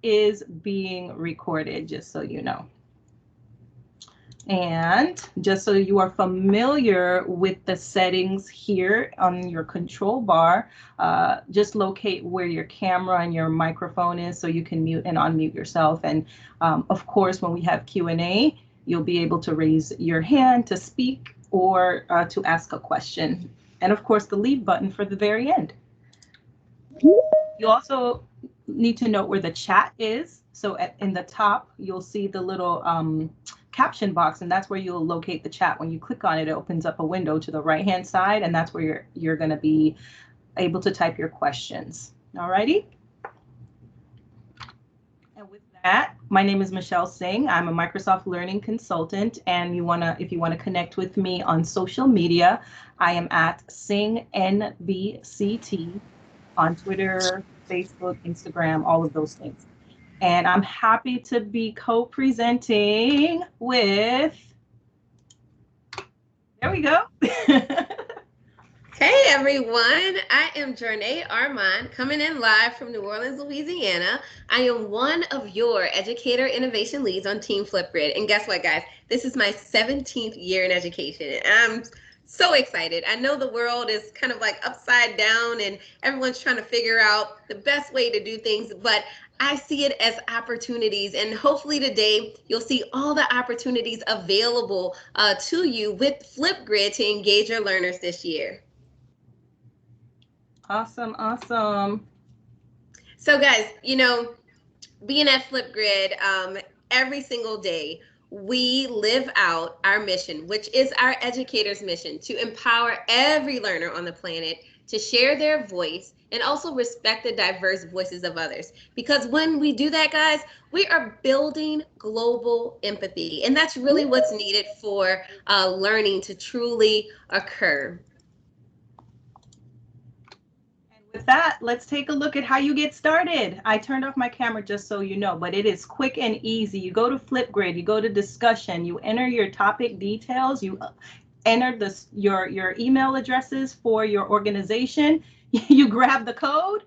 is being recorded, just so you know. And just so you are familiar with the settings here on your control bar, just locate where your camera and your microphone is so you can mute and unmute yourself. And of course, when we have Q&A, you'll be able to raise your hand to speak or to ask a question. And of course, the leave button for the very end. You also need to note where the chat is. So in the top, you'll see the little caption box, and that's where you'll locate the chat. When you click on it, it opens up a window to the right-hand side, and that's where you're going to be able to type your questions. All righty. And with that, my name is Michelle Singh. I'm a Microsoft Learning Consultant, and if you want to connect with me on social media, I am at SinghNBCT on Twitter, Facebook, Instagram, all of those things. And I'm happy to be co-presenting with, there we go. Hey everyone, I am Jornay Armand coming in live from New Orleans, Louisiana. I am one of your educator innovation leads on Team Flipgrid. And guess what, guys? This is my 17th year in education. And I'm so excited. I know the world is kind of like upside down and everyone's trying to figure out the best way to do things, but I see it as opportunities, and hopefully today you'll see all the opportunities available to you with Flipgrid to engage your learners this year. Awesome, awesome. So guys, being at Flipgrid, every single day, we live out our mission, which is our educators' mission, to empower every learner on the planet to share their voice and also respect the diverse voices of others. Because when we do that, guys, we are building global empathy. And that's really what's needed for learning to truly occur. With that, let's take a look at how you get started. I turned off my camera just so you know, but it is quick and easy. You go to Flipgrid, you go to discussion, you enter your topic details, you enter your email addresses for your organization, you grab the code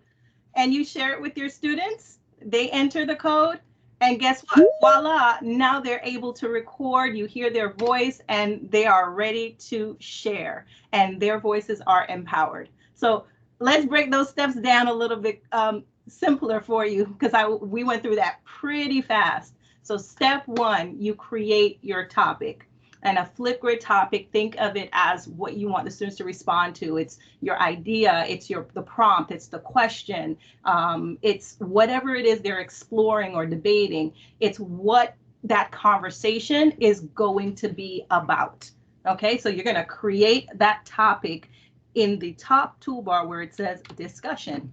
and you share it with your students. They enter the code, and guess what? Voila, now they're able to record, you hear their voice, and they are ready to share, and their voices are empowered. So let's break those steps down a little bit simpler for you, because we went through that pretty fast. So step one, you create your topic. And a Flipgrid topic, think of it as what you want the students to respond to. It's your idea, it's the prompt, it's the question, it's whatever it is they're exploring or debating. It's what that conversation is going to be about. Okay, so you're going to create that topic in the top toolbar where it says discussion.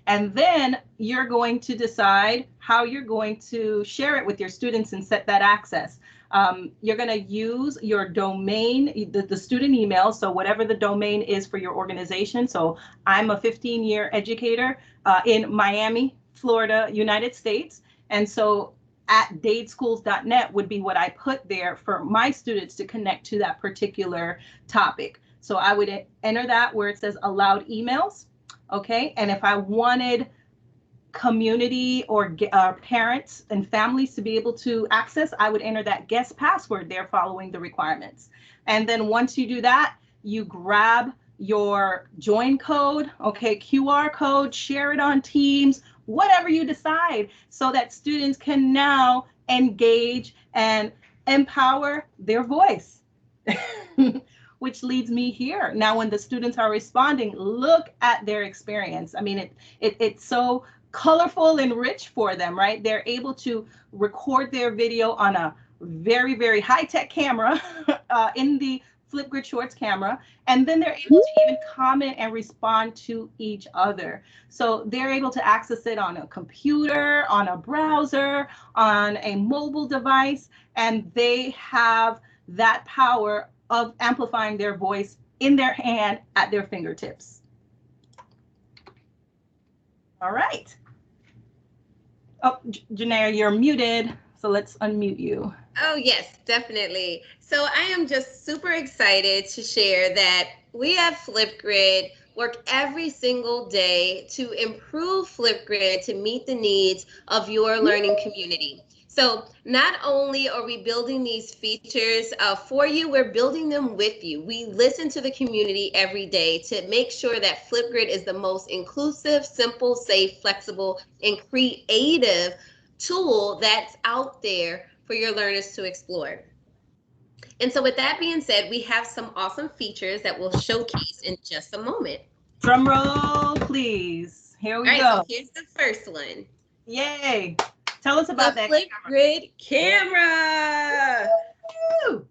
And then you're going to decide how you're going to share it with your students and set that access. You're going to use your domain, the student email, so whatever the domain is for your organization. So I'm a 15-year educator in Miami, Florida, United States. And so at dadeschools.net would be what I put there for my students to connect to that particular topic. So I would enter that where it says allowed emails. Okay, and if I wanted community or parents and families to be able to access, I would enter that guest password there following the requirements. And then once you do that, you grab your join code, okay, QR code, share it on Teams, whatever you decide, so that students can now engage and empower their voice. Which leads me here. Now, when the students are responding, look at their experience. I mean, it's so colorful and rich for them, right? They're able to record their video on a very, very high-tech camera in the Flipgrid Shorts camera, and then they're able to even comment and respond to each other. So they're able to access it on a computer, on a browser, on a mobile device, and they have that power of amplifying their voice in their hand at their fingertips. All right. Oh, Janae, you're muted, so let's unmute you. Oh, yes, definitely. So I am just super excited to share that we at Flipgrid, work every single day to improve Flipgrid to meet the needs of your learning community. So not only are we building these features for you, we're building them with you. We listen to the community every day to make sure that Flipgrid is the most inclusive, simple, safe, flexible, and creative tool that's out there for your learners to explore. And so with that being said, we have some awesome features that we'll showcase in just a moment. Drum roll, please. Here we All right, go. so here's the first one. Yay. Tell us about that Flipgrid camera. Woo!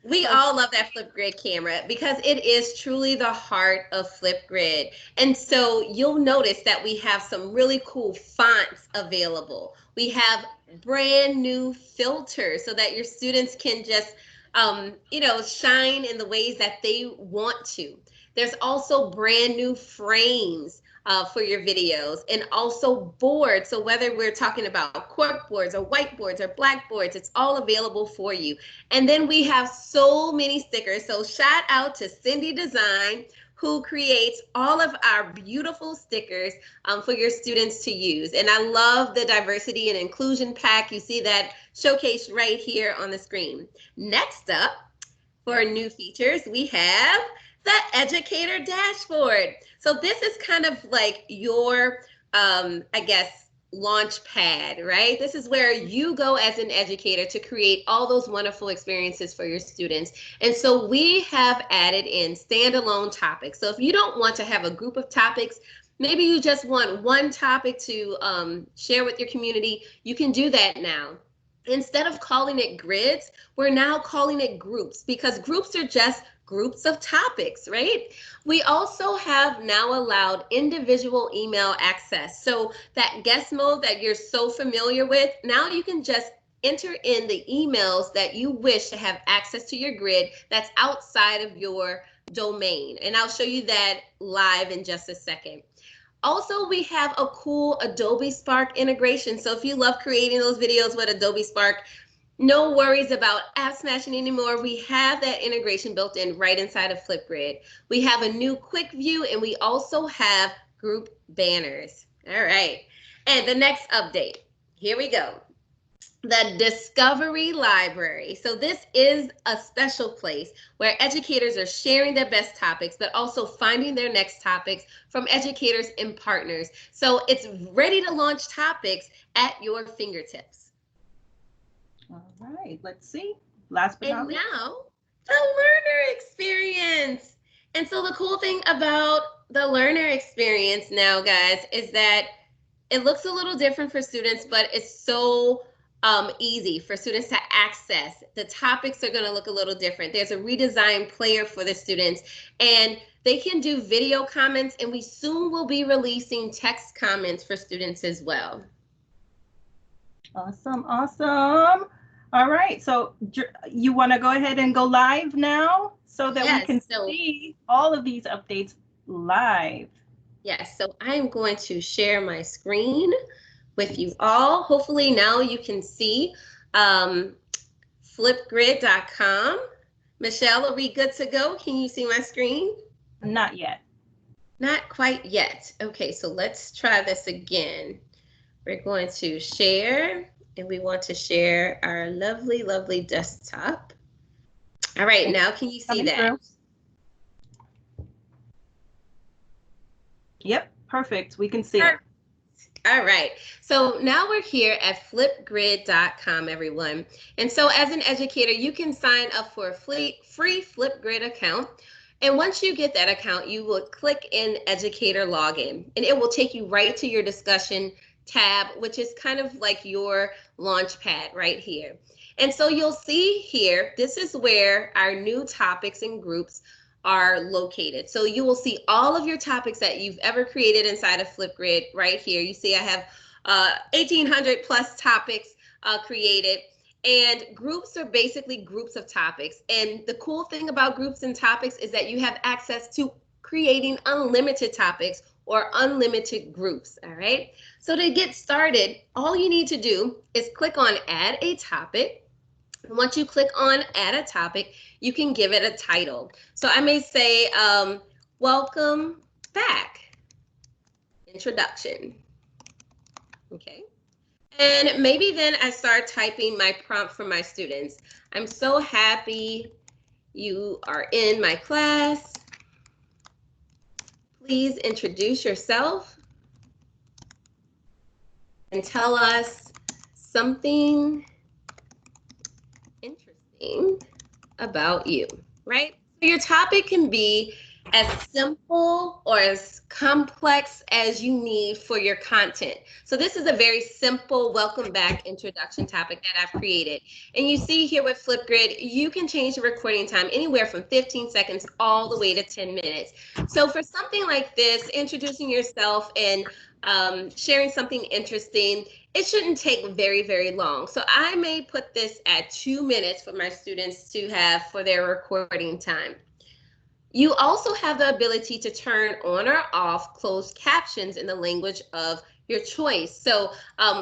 We all love that Flipgrid camera because it is truly the heart of Flipgrid. And so you'll notice that we have some really cool fonts available. We have brand new filters so that your students can just, shine in the ways that they want to. There's also brand new frames for your videos, and also boards. So whether we're talking about cork boards or whiteboards or blackboards, it's all available for you. And then we have so many stickers. So shout out to Cindy Design, who creates all of our beautiful stickers for your students to use. And I love the diversity and inclusion pack. You see that showcased right here on the screen. Next up, for new features, we have the educator dashboard. So this is kind of like your, launch pad, right? This is where you go as an educator to create all those wonderful experiences for your students. And so we have added in standalone topics. So if you don't want to have a group of topics, maybe you just want one topic to share with your community, you can do that now. Instead of calling it grids, we're now calling it groups, because groups are just groups of topics, right? We also have now allowed individual email access. So that guest mode that you're so familiar with, now you can just enter in the emails that you wish to have access to your grid that's outside of your domain. And I'll show you that live in just a second. Also, we have a cool Adobe Spark integration. So if you love creating those videos with Adobe Spark, no worries about app smashing anymore. We have that integration built in right inside of Flipgrid. We have a new quick view, and we also have group banners. All right. And the next update, here we go. The Discovery Library. So this is a special place where educators are sharing their best topics, but also finding their next topics from educators and partners. So it's ready to launch topics at your fingertips. All right, let's see. Last but not least. And now, the learner experience. And so the cool thing about the learner experience now, guys, is that it looks a little different for students, but it's so easy for students to access. The topics are going to look a little different. There's a redesigned player for the students, and they can do video comments, and we soon will be releasing text comments for students as well. Awesome, awesome. All right, so you want to go ahead and go live now so that we can see all of these updates live? Yes, so I'm going to share my screen with you all. Hopefully now you can see flipgrid.com. Michelle, are we good to go? Can you see my screen? Not yet. Not quite yet. Okay, so let's try this again. We're going to share, and we want to share our lovely, lovely desktop. All right, now can you see that? Through. Yep, perfect. We can see it. All right, so now we're here at flipgrid.com, everyone. And so as an educator, you can sign up for a free Flipgrid account. And once you get that account, you will click in Educator Login, and it will take you right to your discussion tab, which is kind of like your launch pad right here. And so you'll see here, this is where our new topics and groups are located. So you will see all of your topics that you've ever created inside of Flipgrid right here. You see I have 1,800 plus topics created, and groups are basically groups of topics. And the cool thing about groups and topics is that you have access to creating unlimited topics or unlimited groups, all right? So to get started, all you need to do is click on Add a Topic. Once you click on Add a Topic, you can give it a title. So I may say, welcome back. Introduction. Okay. And maybe then I start typing my prompt for my students. I'm so happy you are in my class. Please introduce yourself and tell us something interesting about you, right? So your topic can be as simple or as complex as you need for your content. So this is a very simple welcome back introduction topic that I've created. And you see here with Flipgrid, you can change the recording time anywhere from 15 seconds all the way to 10 minutes. So for something like this, introducing yourself and sharing something interesting, it shouldn't take very, very long. So I may put this at 2 minutes for my students to have for their recording time. You also have the ability to turn on or off closed captions in the language of your choice. So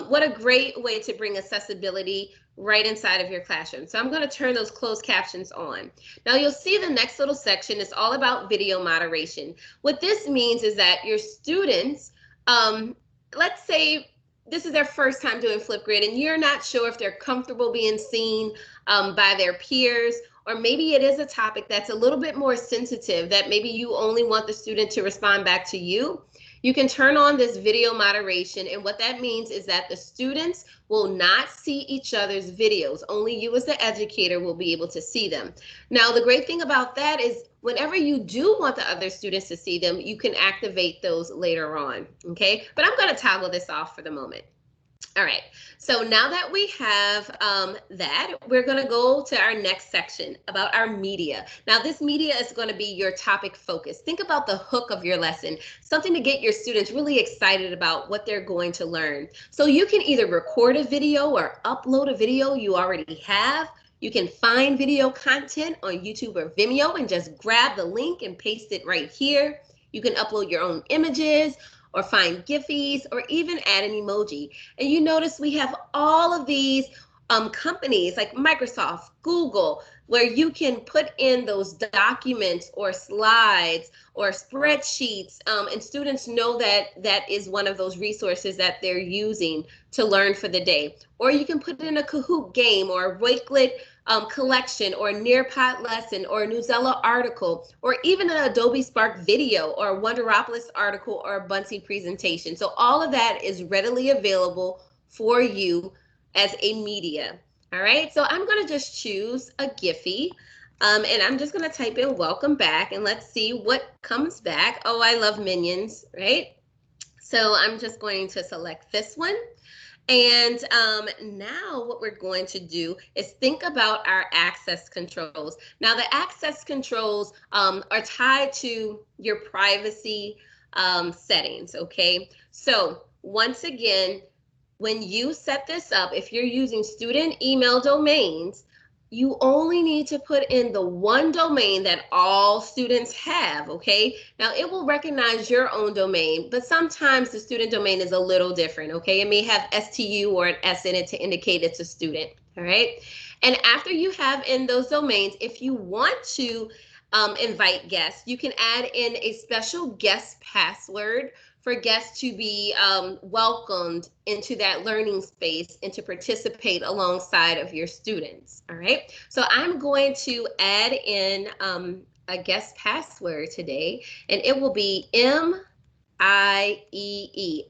what a great way to bring accessibility right inside of your classroom. So I'm going to turn those closed captions on. Now you'll see the next little section is all about video moderation. What this means is that your students, let's say this is their first time doing Flipgrid and you're not sure if they're comfortable being seen by their peers, or maybe it is a topic that's a little bit more sensitive that maybe you only want the student to respond back to you. You can turn on this video moderation, and what that means is that the students will not see each other's videos. Only you as the educator will be able to see them. Now, the great thing about that is whenever you do want the other students to see them, you can activate those later on, okay? But I'm gonna toggle this off for the moment. All right, so now that we have that, we're going to go to our next section about our media. Now, this media is going to be your topic focus. Think about the hook of your lesson, something to get your students really excited about what they're going to learn. So you can either record a video or upload a video you already have. You can find video content on YouTube or Vimeo and just grab the link and paste it right here. You can upload your own images, or find Giphies, or even add an emoji. And you notice we have all of these companies like Microsoft, Google, where you can put in those documents or slides or spreadsheets, and students know that that is one of those resources that they're using to learn for the day. Or you can put in a Kahoot game or a Wakelet collection or a Nearpod lesson or a Newsella article, or even an Adobe Spark video or a Wonderopolis article or a Buncee presentation. So all of that is readily available for you as a media. All right, so I'm going to just choose a Giphy, and I'm just going to type in welcome back, and let's see what comes back. Oh, I love Minions, right? So I'm just going to select this one. And now what we're going to do is think about our access controls. Now the access controls are tied to your privacy settings, okay? So once again, when you set this up, if you're using student email domains, you only need to put in the one domain that all students have, okay? Now it will recognize your own domain, but sometimes the student domain is a little different, okay? It may have STU or an S in it to indicate it's a student, all right? And after you have in those domains, if you want to invite guests, you can add in a special guest password for guests to be welcomed into that learning space and to participate alongside of your students, all right? So I'm going to add in a guest password today, and it will be MIEE,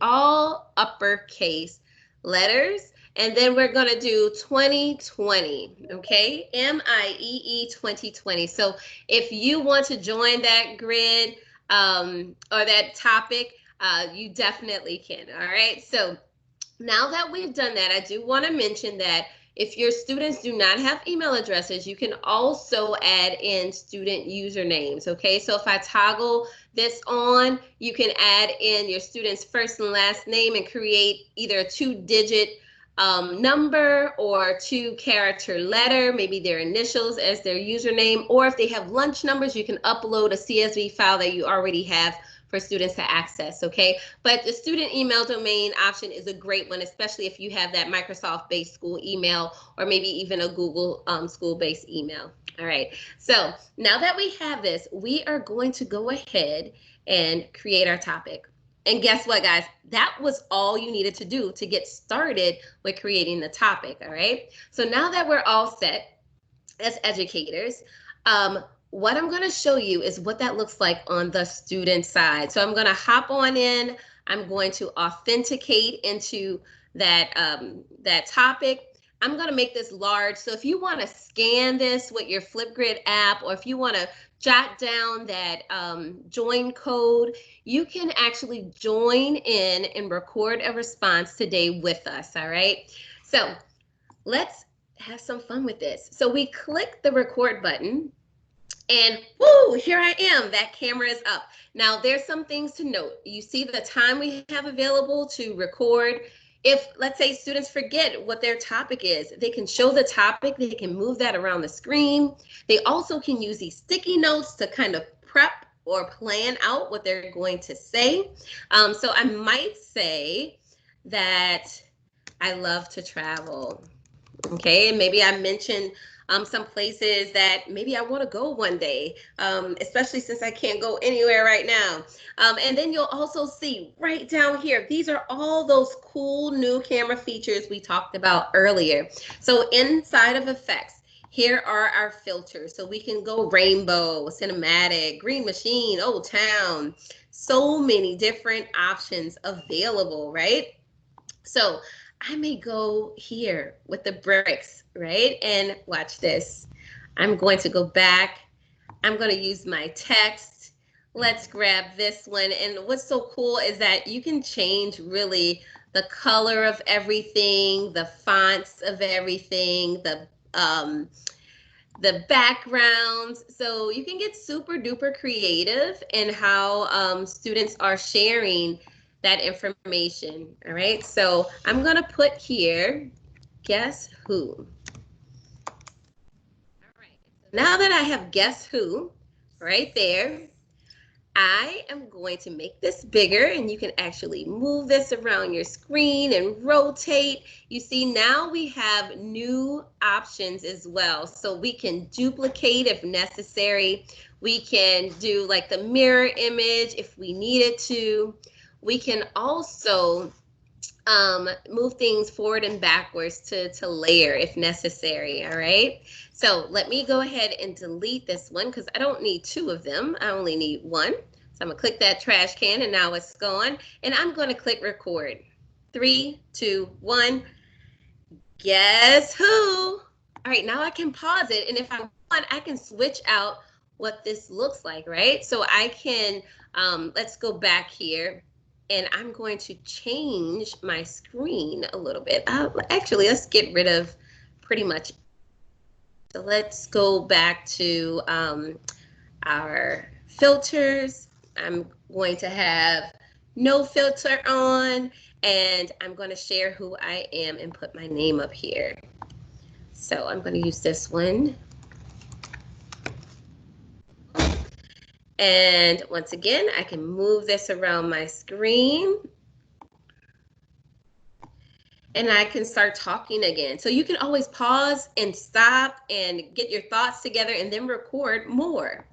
all uppercase letters, and then we're gonna do 2020, okay? MIEE 2020. So if you want to join that grid or that topic, you definitely can, all right? So now that we've done that, I do want to mention that if your students do not have email addresses, you can also add in student usernames, okay? So if I toggle this on, you can add in your student's first and last name and create either a 2-digit number or 2-character letter, maybe their initials as their username, or if they have lunch numbers, you can upload a CSV file that you already have for students to access, okay? But the student email domain option is a great one, especially if you have that Microsoft-based school email or maybe even a Google school-based email. All right, so now that we have this, we are going to go ahead and create our topic. And guess what, guys? That was all you needed to do to get started with creating the topic, all right? So now that we're all set as educators, what I'm going to show you is what that looks like on the student side. So I'm going to hop on in. I'm going to authenticate into that topic. I'm going to make this large. So if you want to scan this with your Flipgrid app, or if you want to jot down that join code, you can actually join in and record a response today with us, all right? So let's have some fun with this. So we click the record button, and woo, here I am. That camera is up. Now, there's some things to note. You see the time we have available to record. If, let's say, students forget what their topic is, they can show the topic, they can move that around the screen. They also can use these sticky notes to kind of prep or plan out what they're going to say. So I might say that I love to travel. Okay, and maybe I mentioned some places that maybe I want to go one day, especially since I can't go anywhere right now. And then you'll also see right down here, these are all those cool new camera features we talked about earlier. So inside of effects, here are our filters. So we can go rainbow, cinematic, green machine, old town, so many different options available, right? So I may go here with the bricks, right? And watch this. I'm going to go back. I'm going to use my text. Let's grab this one. And what's so cool is that you can change really the color of everything, the fonts of everything, the backgrounds. So you can get super duper creative in how students are sharing that information. All right, so I'm gonna put here, guess who? All right, so now that I have guess who right there, I am going to make this bigger, and you can actually move this around your screen and rotate. You see, now we have new options as well. So we can duplicate if necessary. We can do like the mirror image if we needed to. We can also move things forward and backwards to layer if necessary, all right? So let me go ahead and delete this one because I don't need two of them. I only need one. So I'm gonna click that trash can and now it's gone. And I'm gonna click record. 3, 2, 1. Guess who? All right, now I can pause it. And if I want, I can switch out what this looks like, right? So I can, let's go back here. And I'm going to change my screen a little bit. Actually, let's get rid of pretty much. So let's go back to our filters. I'm going to have no filter on, and I'm going to share who I am and put my name up here. So I'm going to use this one. And once again, I can move this around my screen. And I can start talking again. So you can always pause and stop and get your thoughts together and then record more.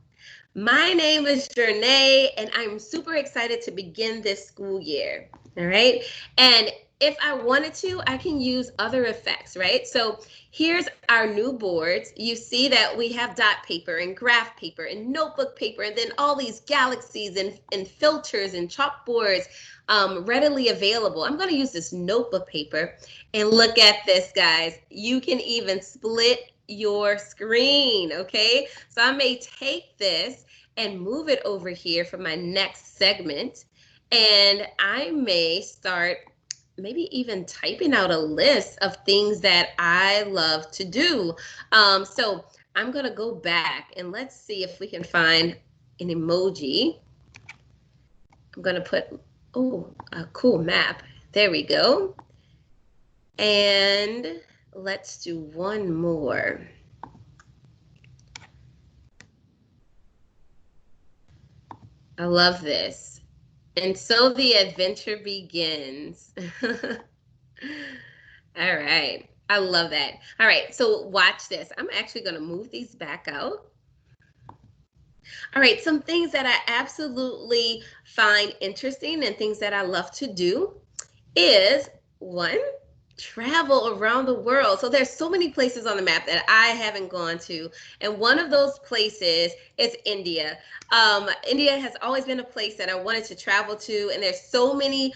My name is Journey, and I'm super excited to begin this school year. All right. And if I wanted to, I can use other effects, right? So here's our new boards. You see that we have dot paper and graph paper and notebook paper, and then all these galaxies and filters and chalkboards readily available. I'm going to use this notebook paper, and look at this, guys. You can even split your screen, okay? So I may take this and move it over here for my next segment, and I may start maybe even typing out a list of things that I love to do. So I'm gonna go back and let's see if we can find an emoji. I'm gonna put, oh, a cool map. There we go. And let's do one more. I love this. And so the adventure begins. All right. I love that. All right. So watch this. I'm actually going to move these back out. All right, some things that I absolutely find interesting and things that I love to do is one, travel around the world. So there's so many places on the map that I haven't gone to, and one of those places is India. India has always been a place that I wanted to travel to, and there's so many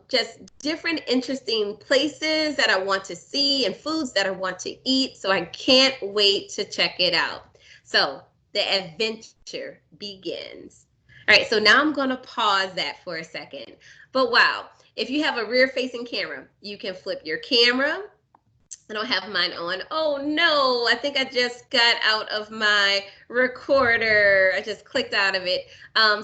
just different interesting places that I want to see and foods that I want to eat. So I can't wait to check it out. So the adventure begins. All right, so now I'm going to pause that for a second. But wow, if you have a rear-facing camera, you can flip your camera. I don't have mine on. Oh no, I think I just got out of my recorder. I just clicked out of it.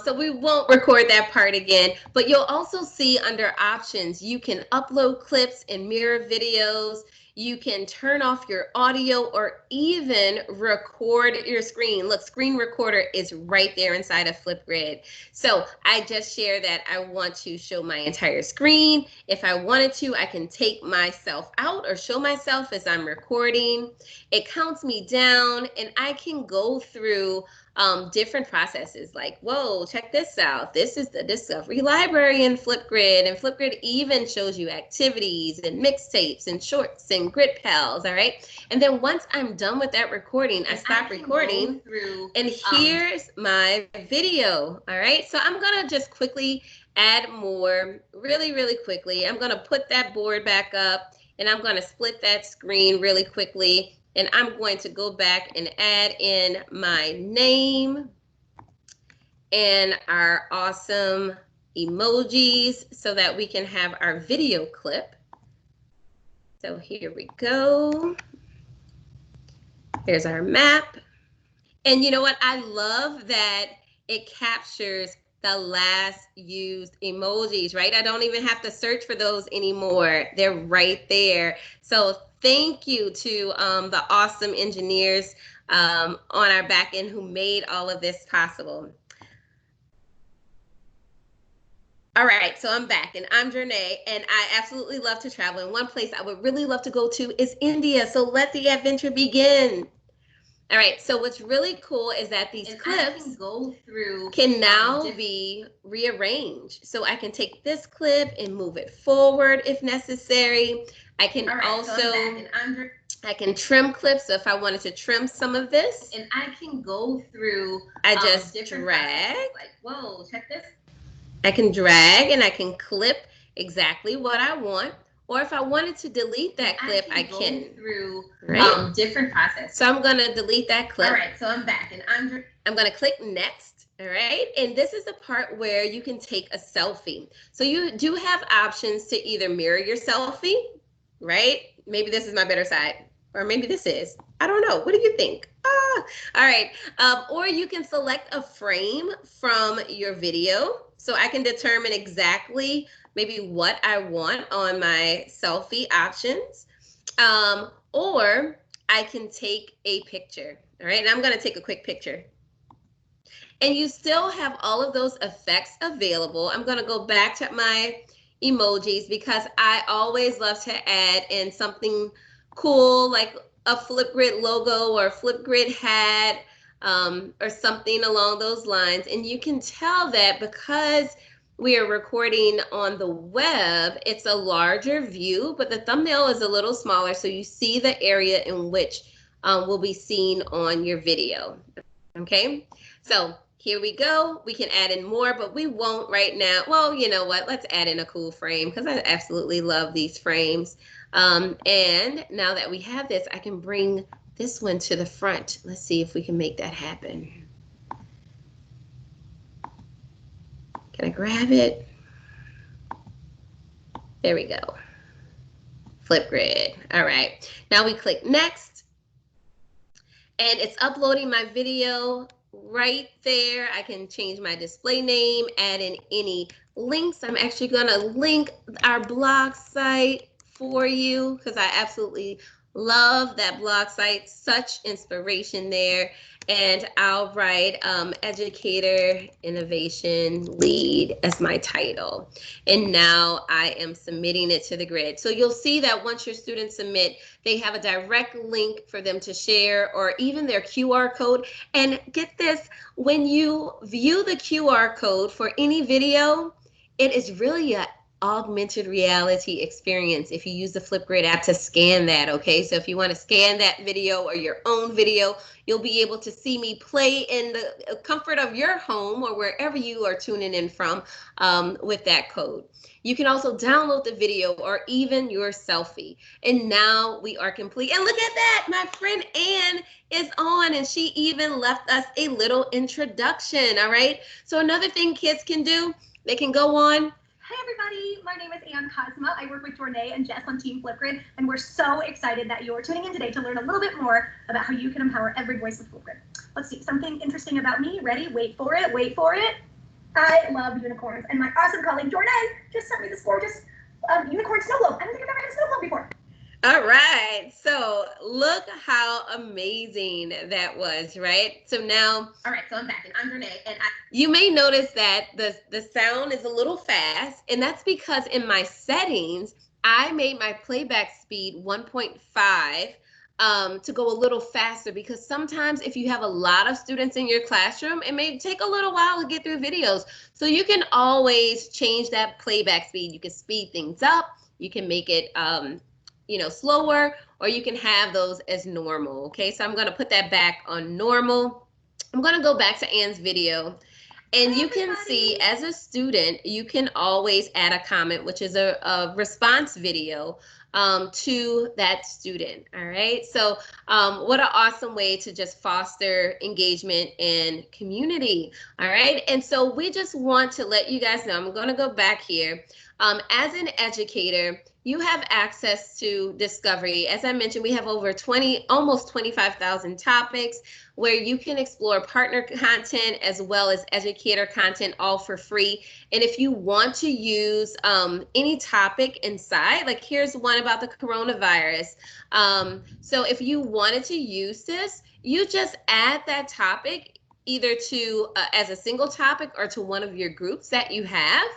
So we won't record that part again, but you'll also see under options, you can upload clips and mirror videos. You can turn off your audio or even record your screen. Look, screen recorder is right there inside of Flipgrid. So I just shared that I want to show my entire screen. If I wanted to, I can take myself out or show myself as I'm recording. It counts me down, and I can go through different processes like, whoa, check this out. This is the Discovery Library in Flipgrid, and Flipgrid even shows you activities and mixtapes and shorts and grid pals, all right? And then once I'm done with that recording, I stop recording and here's my video, all right? So I'm gonna just quickly add more, really quickly. I'm gonna put that board back up, and I'm gonna split that screen really quickly. And I'm going to go back and add in my name and our awesome emojis so that we can have our video clip. So here we go. Here's our map. And you know what? I love that it captures the last used emojis, right? I don't even have to search for those anymore. They're right there. So thank you to the awesome engineers on our back end who made all of this possible. All right, so I'm back, and I'm Jernay, and I absolutely love to travel. And one place I would really love to go to is India. So let the adventure begin. All right, so what's really cool is that these clips can now be rearranged. So I can take this clip and move it forward if necessary. I can also, I can trim clips. So if I wanted to trim some of this, and I can go through, I just drag. Like, whoa, check this. I can drag and I can clip exactly what I want. Or if I wanted to delete that clip, I can. Go through different processes. So I'm going to delete that clip. All right, so I'm back, and I'm going to click next. All right, and this is the part where you can take a selfie. So you do have options to either mirror your selfie, right? Maybe this is my better side, or maybe this is. I don't know. What do you think? All right. Or you can select a frame from your video. So I can determine exactly maybe what I want on my selfie options. Or I can take a picture. All right. And I'm going to take a quick picture. And you still have all of those effects available. I'm going to go back to my emojis because I always love to add in something cool like a Flipgrid logo or a Flipgrid hat or something along those lines. And you can tell that because we are recording on the web, it's a larger view, but the thumbnail is a little smaller. So you see the area in which will be seen on your video. Okay, so here we go. We can add in more, but we won't right now. Well, you know what? Let's add in a cool frame because I absolutely love these frames. And now that we have this, I can bring this one to the front. Let's see if we can make that happen. Can I grab it? There we go. Flipgrid. All right. Now we click next. And it's uploading my video right there. I can change my display name, add in any links. I'm actually going to link our blog site for you because I absolutely Love that blog site. Such inspiration there. And I'll write Educator Innovation Lead as my title. And now I am submitting it to the grid. So you'll see that once your students submit, they have a direct link for them to share, or even their QR code. And get this, when you view the QR code for any video, it is really a augmented reality experience if you use the Flipgrid app to scan that. Okay, so if you want to scan that video or your own video, you'll be able to see me play in the comfort of your home or wherever you are tuning in from with that code. You can also download the video or even your selfie. And now we are complete. And look at that, my friend Anne is on, and she even left us a little introduction. All right, so another thing kids can do, they can go on. Hey everybody, my name is Anne Cosma. I work with Jornay and Jess on Team Flipgrid, and we're so excited that you're tuning in today to learn a little bit more about how you can empower every voice with Flipgrid. Let's see, something interesting about me. Ready? Wait for it, wait for it. I love unicorns, and my awesome colleague Jornay just sent me this gorgeous unicorn snow globe. I don't think I've ever had a snow globe before. All right, so look how amazing that was, right? So now, all right, so I'm back, and I'm Jornay, and you may notice that the sound is a little fast, and that's because in my settings, I made my playback speed 1.5 to go a little faster, because sometimes if you have a lot of students in your classroom, it may take a little while to get through videos. So you can always change that playback speed. You can speed things up, you can make it slower, or you can have those as normal. Okay, so I'm going to put that back on normal. I'm going to go back to Anne's video, and you can see as a student, you can always add a comment, which is a response video to that student. All right, so what an awesome way to just foster engagement and community. All right, and so we just want to let you guys know, I'm going to go back here. As an educator, you have access to Discovery. As I mentioned, we have over almost 25,000 topics where you can explore partner content as well as educator content, all for free. And if you want to use any topic inside, like here's one about the coronavirus. So if you wanted to use this, you just add that topic either to as a single topic or to one of your groups that you have.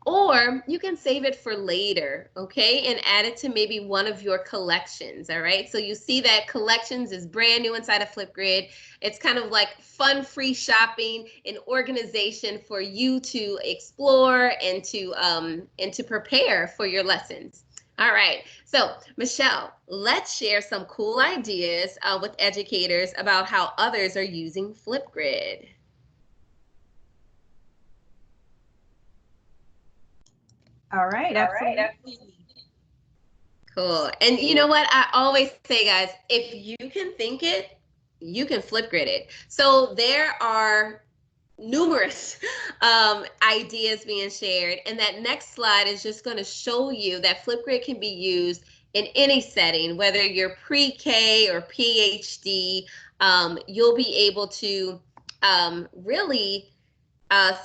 Or you can save it for later, okay, and add it to maybe one of your collections, all right? So you see that collections is brand new inside of Flipgrid. It's kind of like fun, free shopping, an organization for you to explore and to prepare for your lessons. All right, so Michelle, let's share some cool ideas with educators about how others are using Flipgrid. All right, absolutely. Cool. And you know what? I always say, guys, if you can think it, you can Flipgrid it. So there are numerous ideas being shared. And that next slide is just going to show you that Flipgrid can be used in any setting, whether you're pre-K or PhD. You'll be able to really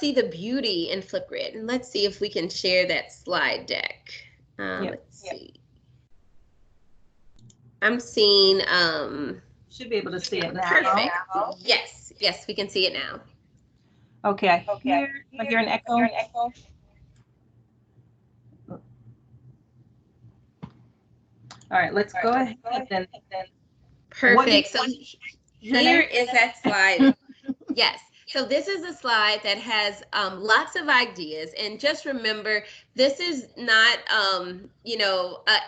see the beauty in Flipgrid. And let's see if we can share that slide deck. Let's see. I'm seeing. Should be able to see it now. Perfect. Yes, yes, we can see it now. Okay, I hear an echo. All right, let's go ahead then. Perfect. So here is that slide. Yes. So this is a slide that has lots of ideas, and just remember, this is not, an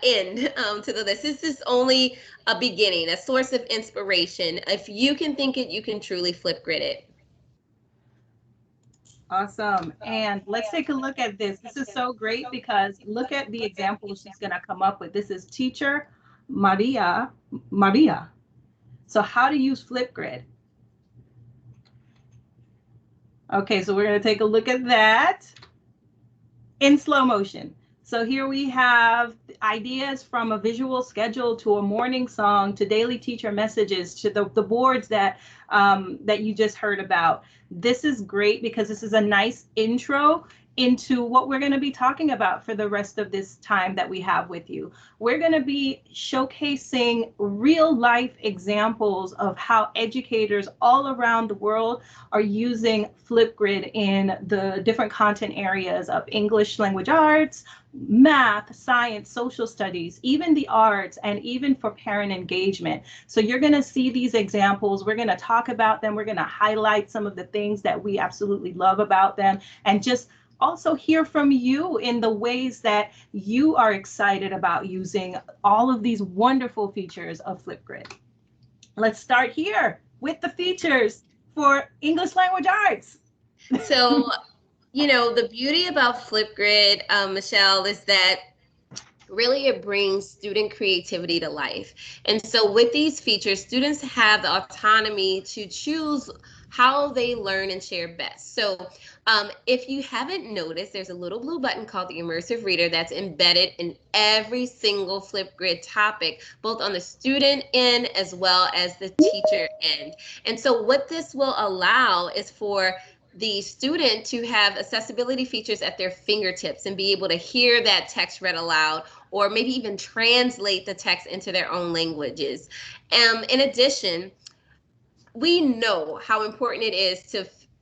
end to the list. This is only a beginning, a source of inspiration. If you can think it, you can truly Flipgrid it. Awesome. And let's take a look at this. This is so great because look at the example she's going to come up with. This is teacher Maria. So how to use Flipgrid. Okay, so we're going to take a look at that in slow motion. So here we have ideas from a visual schedule to a morning song to daily teacher messages to the boards that that you just heard about. This is great because this is a nice intro into what we're going to be talking about for the rest of this time that we have with you. We're going to be showcasing real life examples of how educators all around the world are using Flipgrid in the different content areas of English language arts, math, science, social studies, even the arts, and even for parent engagement. So you're going to see these examples. We're going to talk about them. We're going to highlight some of the things that we absolutely love about them, and just also hear from you in the ways that you are excited about using all of these wonderful features of Flipgrid. Let's start here with the features for English language arts. So, the beauty about Flipgrid, Michelle, is that really it brings student creativity to life. And so with these features, students have the autonomy to choose how they learn and share best. So if you haven't noticed, there's a little blue button called the Immersive Reader that's embedded in every single Flipgrid topic, both on the student end as well as the teacher end. And so what this will allow is for the student to have accessibility features at their fingertips and be able to hear that text read aloud, or maybe even translate the text into their own languages. In addition, we know how important it is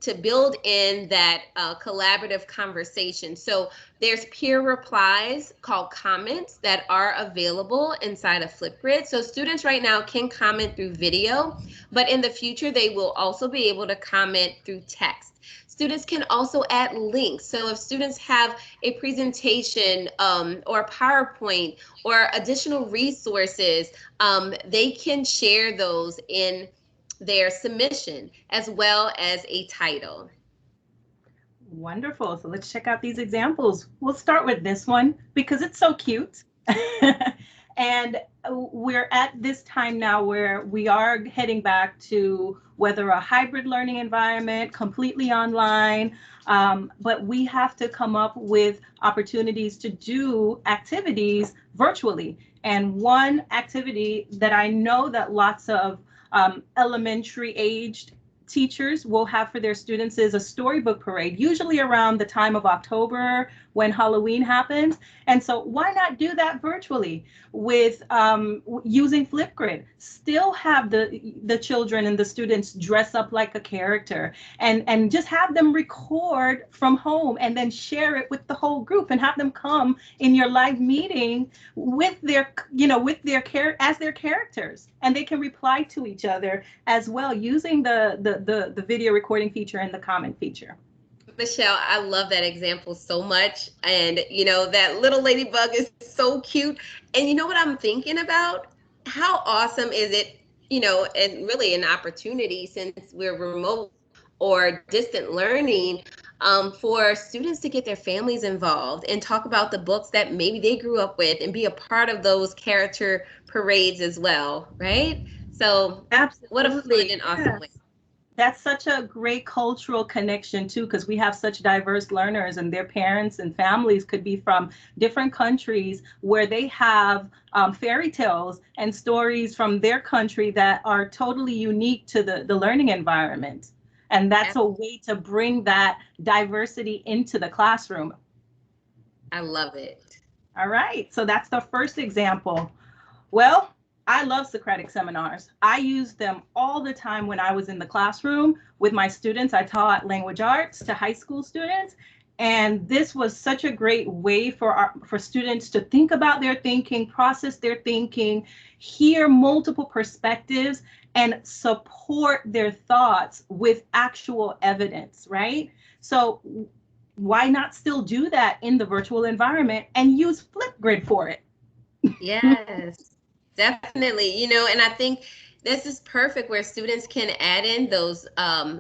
to build in that collaborative conversation. So there's peer replies called comments that are available inside of Flipgrid. So students right now can comment through video, but in the future, they will also be able to comment through text. Students can also add links. So if students have a presentation or a PowerPoint or additional resources, they can share those in their submission as well as a title. Wonderful. So let's check out these examples. We'll start with this one because it's so cute. And we're at this time now where we are heading back to whether a hybrid learning environment, completely online, but we have to come up with opportunities to do activities virtually. And one activity that I know that lots of elementary aged teachers will have for their students is a storybook parade, usually around the time of October when Halloween happens. And so why not do that virtually with using Flipgrid? Still have the children and the students dress up like a character and just have them record from home and then share it with the whole group and have them come in your live meeting with their, as their characters, and they can reply to each other as well using the video recording feature and the comment feature. Michelle, I love that example so much. And, that little ladybug is so cute. And you know what I'm thinking about? How awesome is it, and really an opportunity since we're remote or distant learning, for students to get their families involved and talk about the books that maybe they grew up with and be a part of those character parades as well, right? So Absolutely. What a fun and awesome way. That's such a great cultural connection too, because we have such diverse learners and their parents and families could be from different countries where they have fairy tales and stories from their country that are totally unique to the learning environment. And that's a way to bring that diversity into the classroom. I love it. All right, so that's the first example. Well, I love Socratic Seminars. I used them all the time when I was in the classroom with my students. I taught language arts to high school students. And this was such a great way for students to think about their thinking, process their thinking, hear multiple perspectives, and support their thoughts with actual evidence, right? So why not still do that in the virtual environment and use Flipgrid for it? Yes. Definitely, and I think this is perfect where students can add in those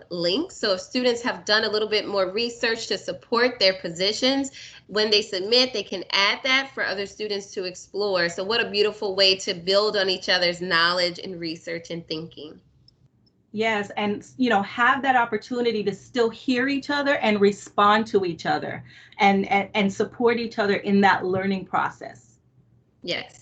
links. So if students have done a little bit more research to support their positions, when they submit, they can add that for other students to explore. So what a beautiful way to build on each other's knowledge and research and thinking. Yes, and have that opportunity to still hear each other and respond to each other and support each other in that learning process. Yes.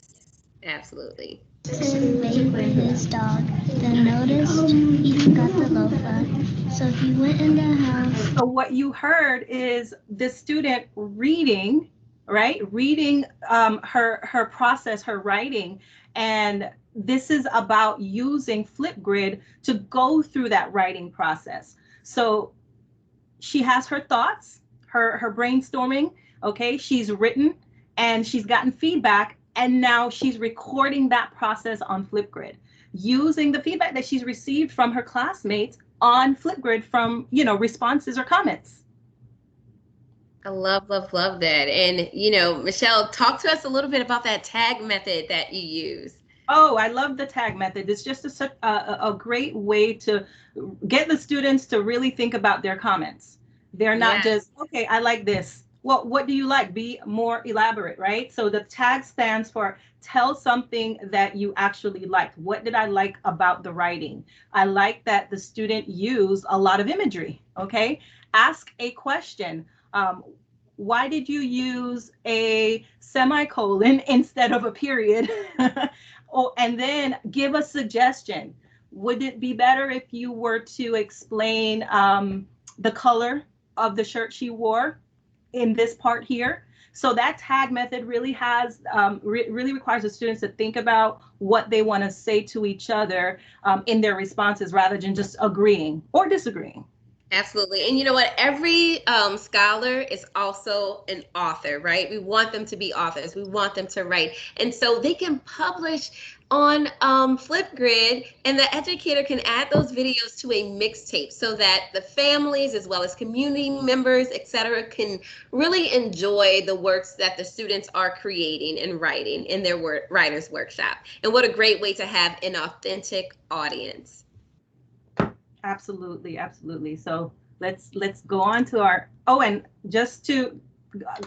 Absolutely. to wait for his dog, then noticed he forgot the loafer. So he went in the house. So what you heard is the student reading, right? Reading her process, her writing, and this is about using Flipgrid to go through that writing process. So she has her thoughts, her brainstorming, okay? She's written and she's gotten feedback, and now she's recording that process on Flipgrid using the feedback that she's received from her classmates on Flipgrid from, responses or comments. I love, love, love that. And, Michelle, talk to us a little bit about that tag method that you use. Oh, I love the tag method. It's just a great way to get the students to really think about their comments. They're not just, okay, I like this. Well, what do you like? Be more elaborate, right? So the tag stands for tell something that you actually liked. What did I like about the writing? I like that the student used a lot of imagery, okay? Ask a question. Why did you use a semicolon instead of a period? Oh, and then give a suggestion. Would it be better if you were to explain the color of the shirt she wore in this part here? So that tag method really has really requires the students to think about what they want to say to each other in their responses rather than just agreeing or disagreeing. Absolutely. And you know what? Every scholar is also an author, right? We want them to be authors. We want them to write. And so they can publish on Flipgrid, and the educator can add those videos to a mixtape so that the families as well as community members, etc., can really enjoy the works that the students are creating and writing in their writer's workshop. And what a great way to have an authentic audience. Absolutely, absolutely. So let's go on to our, oh, and just to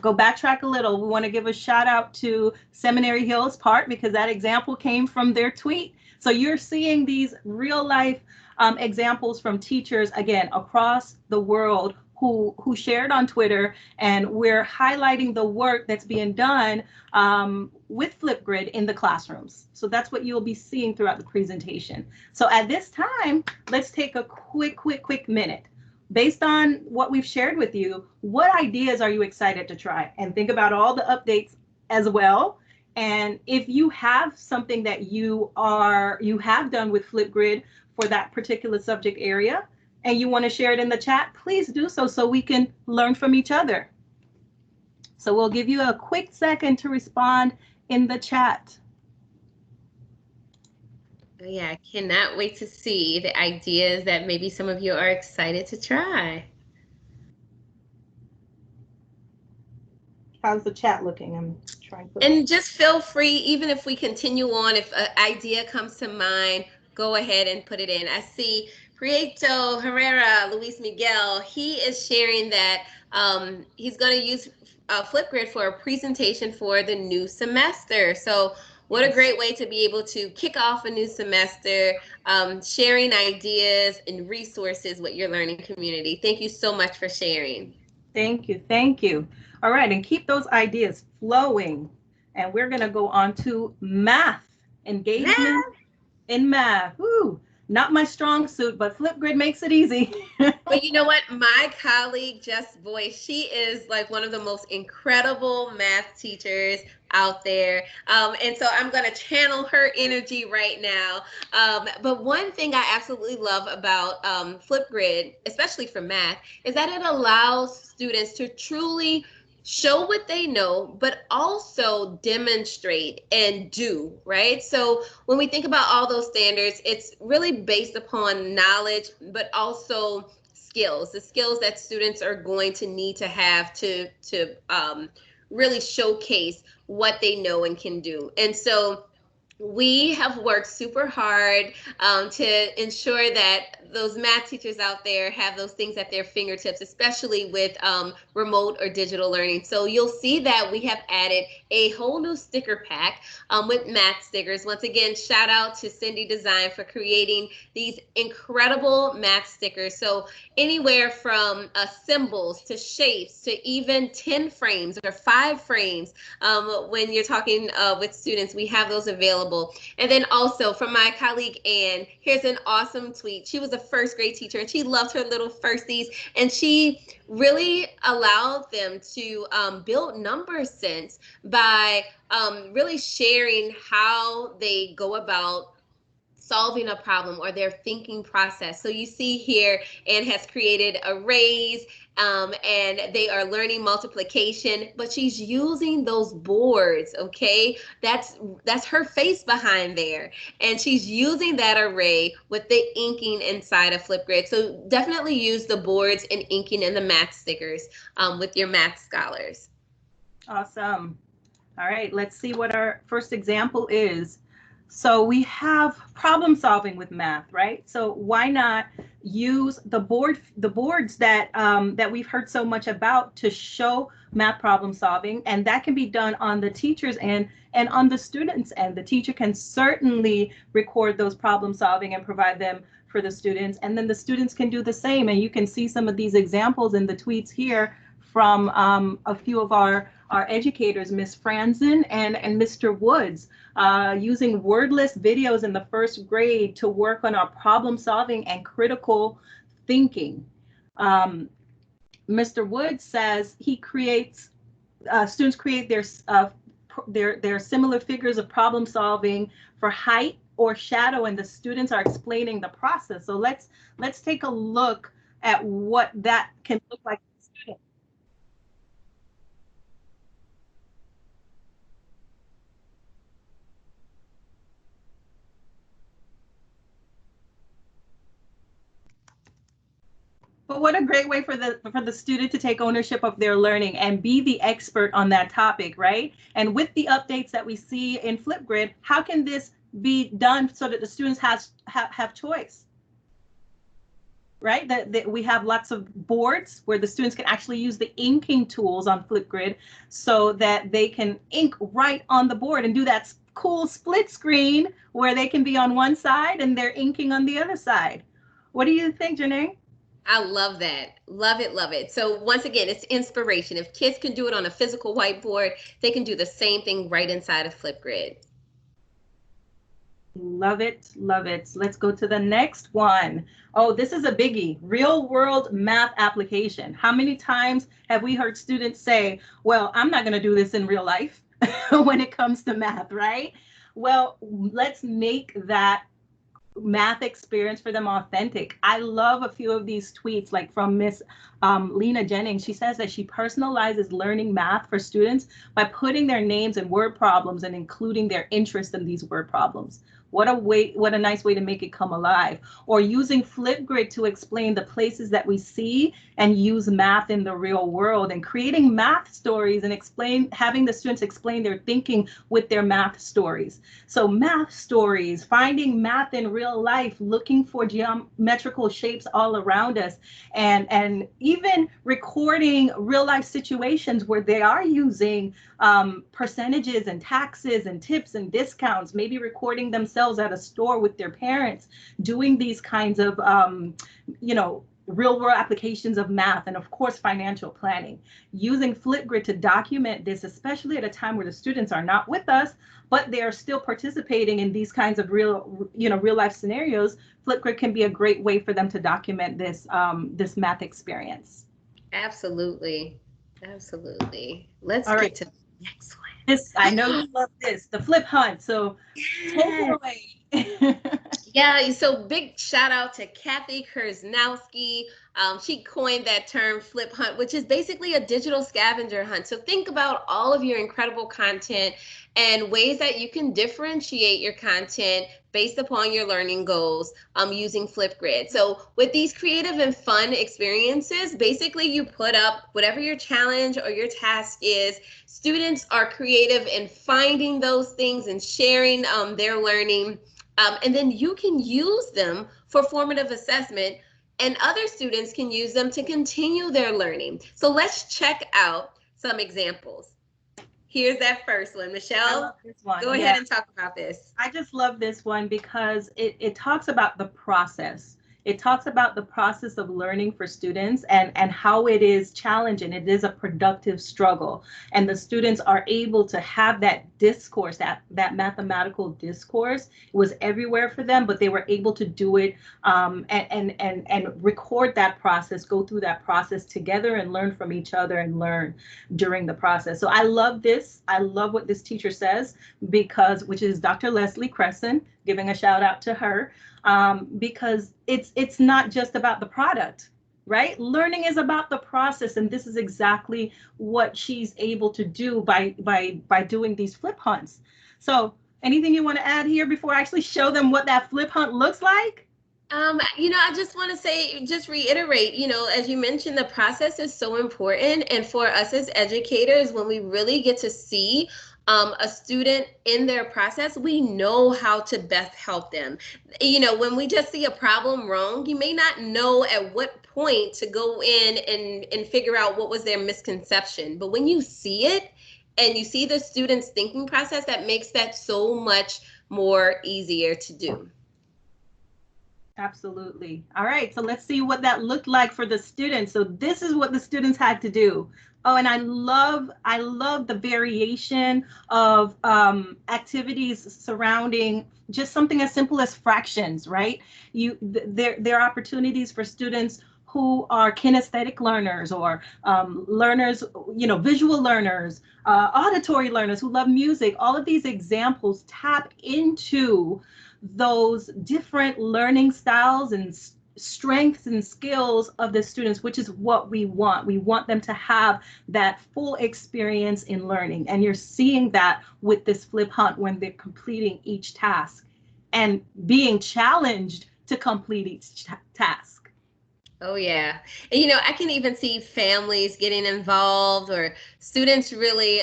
go backtrack a little, we want to give a shout out to Seminary Hills part because that example came from their tweet. So you're seeing these real life examples from teachers, again, across the world who shared on Twitter, and we're highlighting the work that's being done with Flipgrid in the classrooms. So that's what you'll be seeing throughout the presentation. So at this time, let's take a quick minute. Based on what we've shared with you, what ideas are you excited to try? And think about all the updates as well. And if you have something that you have done with Flipgrid for that particular subject area, and you want to share it in the chat, please do so we can learn from each other. So we'll give you a quick second to respond in the chat. Yeah, I cannot wait to see the ideas that maybe some of you are excited to try. How's the chat looking? I'm trying to. And just feel free, even if we continue on, if an idea comes to mind, go ahead and put it in. I see Prieto Herrera, Luis Miguel, he is sharing that he's going to use Flipgrid for a presentation for the new semester. So what a great way to be able to kick off a new semester, sharing ideas and resources with your learning community. Thank you so much for sharing. Thank you. Thank you. All right, and keep those ideas flowing. And we're going to go on to math, engagement in math. Woo, not my strong suit, but Flipgrid makes it easy. But you know what? My colleague, Jess Boyce, she is like one of the most incredible math teachers out there. And so I'm going to channel her energy right now. But one thing I absolutely love about Flipgrid, especially for math, is that it allows students to truly show what they know, but also demonstrate and do, right? So when we think about all those standards, it's really based upon knowledge, but also skills, the skills that students are going to need to have to really showcase what they know and can do. And so we have worked super hard to ensure that those math teachers out there have those things at their fingertips, especially with remote or digital learning. So you'll see that we have added a whole new sticker pack with math stickers. Once again, shout out to Cindy Design for creating these incredible math stickers. So anywhere from symbols to shapes to even 10 frames or 5 frames. When you're talking with students, we have those available available. And then also from my colleague Anne, here's an awesome tweet. She was a first grade teacher and she loved her little firsties, and she really allowed them to build number sense by really sharing how they go about solving a problem or their thinking process. So you see here, Anne has created arrays and they are learning multiplication, but she's using those boards, okay? That's her face behind there. And she's using that array with the inking inside of Flipgrid. So definitely use the boards and inking and the math stickers with your math scholars. Awesome. All right, let's see what our first example is. So we have problem solving with math, right? So why not use the boards that that we've heard so much about to show math problem solving, and that can be done on the teacher's end and on the student's end. The teacher can certainly record those problem solving and provide them for the students, and then the students can do the same. And you can see some of these examples in the tweets here from a few of our educators, Miss Franzen and Mr. Woods, using wordless videos in the first grade to work on our problem solving and critical thinking. Mr. Woods says he creates, students create their similar figures of problem solving for height or shadow, and the students are explaining the process. So let's take a look at what that can look like. But what a great way for the student to take ownership of their learning and be the expert on that topic, right? And with the updates that we see in Flipgrid, how can this be done so that the students have choice? Right? That we have lots of boards where the students can actually use the inking tools on Flipgrid so that they can ink right on the board and do that cool split screen where they can be on one side and they're inking on the other side. What do you think, Janae? I love that. Love it, love it. So once again, it's inspiration. If kids can do it on a physical whiteboard, they can do the same thing right inside of Flipgrid. Love it, love it. Let's go to the next one. Oh, this is a biggie. Real world math application. How many times have we heard students say, well, I'm not going to do this in real life when it comes to math, right? Well, let's make that math experience for them authentic. I love a few of these tweets, like from Miss Lena Jennings. She says that she personalizes learning math for students by putting their names in word problems and including their interest in these word problems. What a nice way to make it come alive. Or using Flipgrid to explain the places that we see and use math in the real world, and creating math stories and having the students explain their thinking with their math stories. So math stories, finding math in real life, looking for geometrical shapes all around us, and even recording real life situations where they are using percentages and taxes and tips and discounts, maybe recording themselves at a store with their parents, doing these kinds of, real world applications of math, and of course, financial planning. Using Flipgrid to document this, especially at a time where the students are not with us, but they are still participating in these kinds of real life scenarios. Flipgrid can be a great way for them to document this, this math experience. Absolutely. Absolutely. Let's All get right. to the next one. This, I know you love this, the Fliphunts. So take it away. Yeah, so big shout out to Kathy Kursnowski. She coined that term Fliphunt, which is basically a digital scavenger hunt. So think about all of your incredible content and ways that you can differentiate your content based upon your learning goals using Flipgrid. So with these creative and fun experiences, basically you put up whatever your challenge or your task is. Students are creative in finding those things and sharing their learning. And then you can use them for formative assessment, and other students can use them to continue their learning. So let's check out some examples. Here's that first one. Michelle, go ahead and talk about this. I just love this one because it talks about the process. It talks about the process of learning for students and how it is challenging. It is a productive struggle. And the students are able to have that discourse, that mathematical discourse. It was everywhere for them, but they were able to do it and record that process, go through that process together and learn from each other and learn during the process. So I love this. I love what this teacher says, because, which is Dr. Leslie Cresson, giving a shout out to her, because it's not just about the product, right? Learning is about the process, and this is exactly what she's able to do by doing these Fliphunts. So anything you want to add here before I actually show them what that Fliphaunt looks like? I just want to say, just reiterate, as you mentioned, the process is so important. And for us as educators, when we really get to see a student in their process, we know how to best help them. When we just see a problem wrong, you may not know at what point to go in and figure out what was their misconception. But when you see it and you see the student's thinking process, that makes that so much more easier to do. Absolutely. All right, so let's see what that looked like for the students. So this is what the students had to do. Oh, and I love the variation of activities surrounding just something as simple as fractions, right? There are opportunities for students who are kinesthetic learners or learners, visual learners, auditory learners who love music. All of these examples tap into those different learning styles and strengths and skills of the students, which is what we want. We want them to have that full experience in learning. And you're seeing that with this Fliphaunt when they're completing each task and being challenged to complete each task. Oh, yeah. And, I can even see families getting involved or students really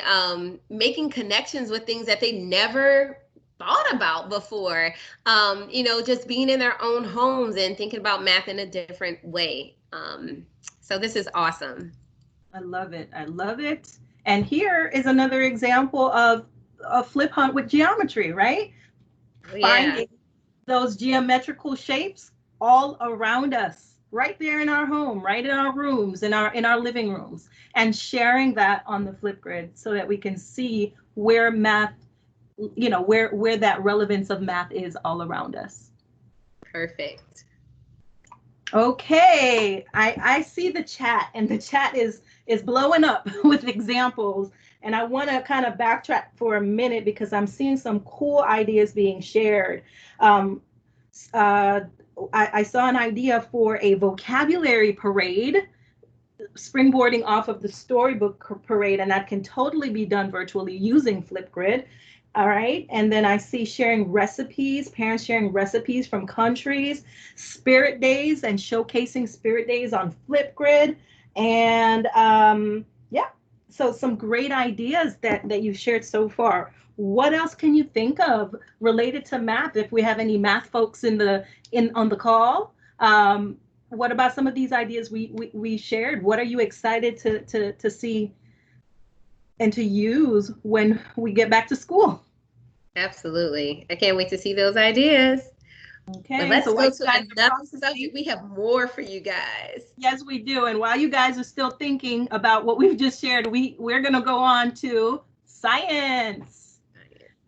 making connections with things that they never thought about before, just being in their own homes and thinking about math in a different way. So this is awesome. I love it. I love it. And here is another example of a Fliphaunt with geometry, right? Oh, yeah. Finding those geometrical shapes all around us, right there in our home, right in our rooms, in our living rooms, and sharing that on the Flipgrid so that we can see where math, where that relevance of math is all around us. Perfect. Okay, I see the chat, and the chat is blowing up with examples, and I want to kind of backtrack for a minute because I'm seeing some cool ideas being shared. I saw an idea for a vocabulary parade, springboarding off of the Storybook Parade, and that can totally be done virtually using Flipgrid. All right, and then I see sharing recipes, parents sharing recipes from countries, spirit days and showcasing spirit days on Flipgrid. And yeah, so some great ideas that you've shared so far. What else can you think of related to math? If we have any math folks on the call, what about some of these ideas we shared? What are you excited to see and to use when we get back to school? Absolutely. I can't wait to see those ideas. Okay, but let's so go to another subject. We have more for you guys. Yes, we do. And while you guys are still thinking about what we've just shared, we're going to go on to science.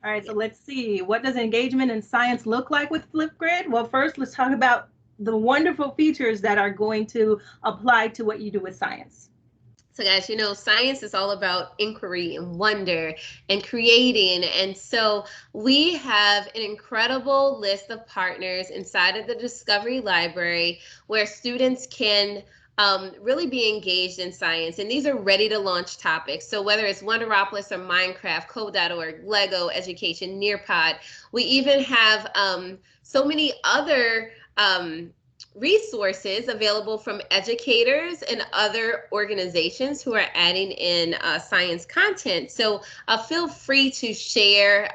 All right, so let's see. What does engagement in science look like with Flipgrid? Well, first, let's talk about the wonderful features that are going to apply to what you do with science. So guys, science is all about inquiry and wonder and creating. And so we have an incredible list of partners inside of the Discovery Library where students can really be engaged in science. And these are ready to launch topics. So whether it's Wonderopolis or Minecraft, Code.org, Lego, Education, Nearpod, we even have so many other resources available from educators and other organizations who are adding in science content. So feel free to share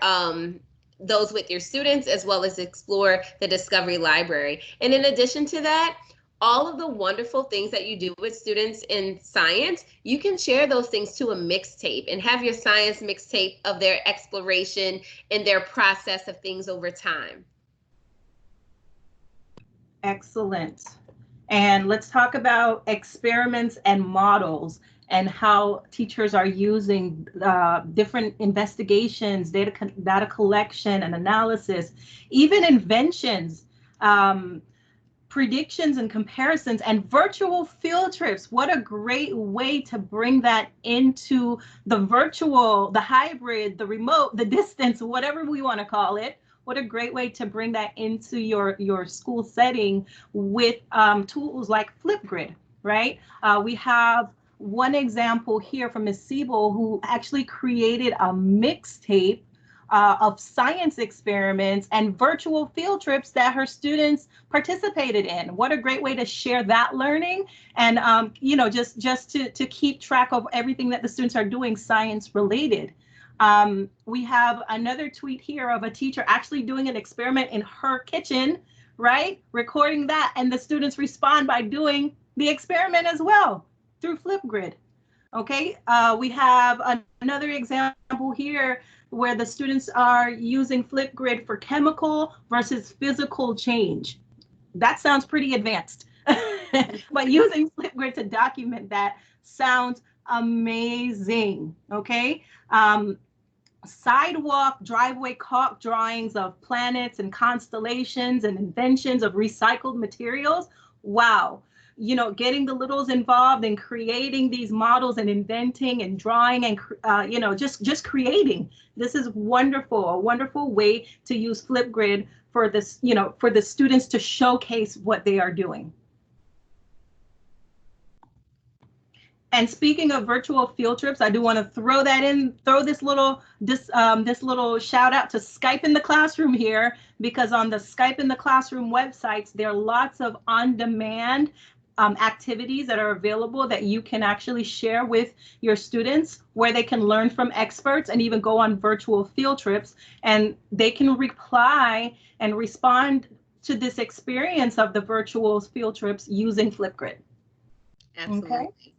those with your students as well as explore the Discovery Library. And in addition to that, all of the wonderful things that you do with students in science, you can share those things to a mixtape and have your science mixtape of their exploration and their process of things over time. Excellent. And let's talk about experiments and models and how teachers are using different investigations, data collection and analysis, even inventions, predictions and comparisons, and virtual field trips. What a great way to bring that into the virtual, the hybrid, the remote, the distance, whatever we want to call it. What a great way to bring that into your school setting with tools like Flipgrid, right? We have one example here from Ms. Siebel, who actually created a mixtape of science experiments and virtual field trips that her students participated in. What a great way to share that learning and, just to keep track of everything that the students are doing science related. We have another tweet here of a teacher actually doing an experiment in her kitchen, right? Recording that, and the students respond by doing the experiment as well through Flipgrid. Okay, we have another example here where the students are using Flipgrid for chemical versus physical change. That sounds pretty advanced, but using Flipgrid to document that sounds amazing, okay? Sidewalk, driveway caulk drawings of planets and constellations and inventions of recycled materials. Wow. Getting the littles involved in creating these models and inventing and drawing and, just creating. This is wonderful, a wonderful way to use Flipgrid for this, for the students to showcase what they are doing. And speaking of virtual field trips, I do want to throw this little shout out to Skype in the Classroom here, because on the Skype in the Classroom websites, there are lots of on-demand activities that are available that you can actually share with your students, where they can learn from experts and even go on virtual field trips, and they can reply and respond to this experience of the virtual field trips using Flipgrid. Absolutely. Okay.